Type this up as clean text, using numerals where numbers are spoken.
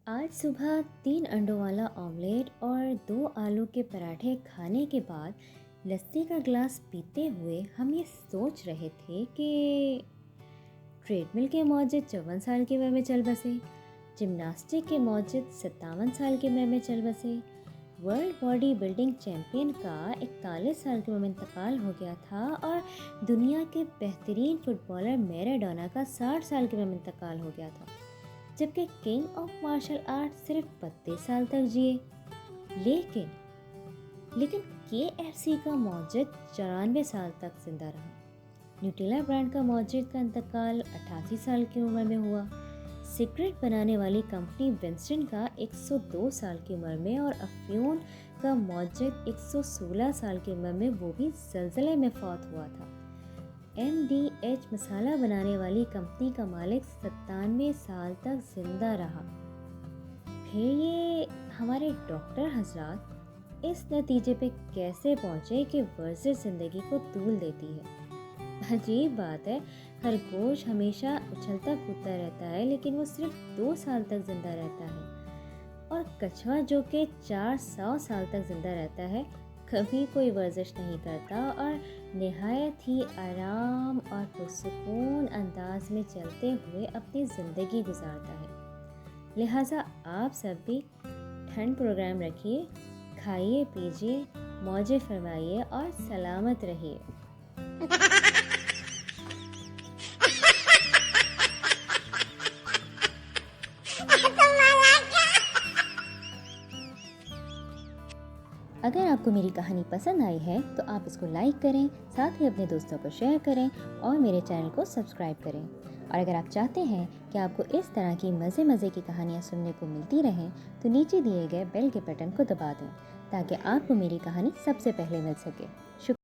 आज सुबह 3 अंडों वाला ऑमलेट और 2 आलू के पराठे खाने के बाद लस्सी का ग्लास पीते हुए हम ये सोच रहे थे कि ट्रेडमिल के मौजिद 54 साल की उम्र में चल बसे, जिम्नास्टिक के मौजिद 57 साल की उम्र में चल बसे, वर्ल्ड बॉडी बिल्डिंग चैंपियन का 41 साल की उम्र में इंतकाल हो गया था और दुनिया के बेहतरीन फुटबॉलर मैराडोना का 60 साल की उम्र में इंतकाल हो गया था, जबकि किंग ऑफ मार्शल आर्ट सिर्फ 32 साल तक जिए। लेकिन लेकिन KFC का मौजिद 94 साल तक जिंदा रहा। न्यूट्रेला ब्रांड का मौजिद का इंतकाल 88 साल की उम्र में हुआ। सिगरेट बनाने वाली कंपनी विंस्टन का 102 साल की उम्र में और अफ्यून का मौजिद 116 साल की उम्र में वो भी जलजले में फौत हुआ था। MDH मसाला बनाने वाली कंपनी का मालिक 97 साल तक जिंदा रहा। फिर ये हमारे डॉक्टर हजरात इस नतीजे पे कैसे पहुँचे कि वर्जिश ज़िंदगी को तूल देती है। अजीब बात है, खरगोश हमेशा उछलता कूदता रहता है लेकिन वो सिर्फ 2 साल तक जिंदा रहता है, और कछुआ जो कि 400 साल तक जिंदा रहता है कभी कोई वर्जिश नहीं करता और निहायत ही आराम और पुरसुकून अंदाज में चलते हुए अपनी ज़िंदगी गुजारता है। लिहाजा आप सब भी ठंड प्रोग्राम रखिए, खाइए पीजिए, मौजे फरमाइए और सलामत रहिए। अगर आपको मेरी कहानी पसंद आई है तो आप इसको लाइक करें, साथ ही अपने दोस्तों को शेयर करें और मेरे चैनल को सब्सक्राइब करें। और अगर आप चाहते हैं कि आपको इस तरह की मज़े की कहानियाँ सुनने को मिलती रहें तो नीचे दिए गए बेल के बटन को दबा दें ताकि आपको मेरी कहानी सबसे पहले मिल सके। शुक्रिया।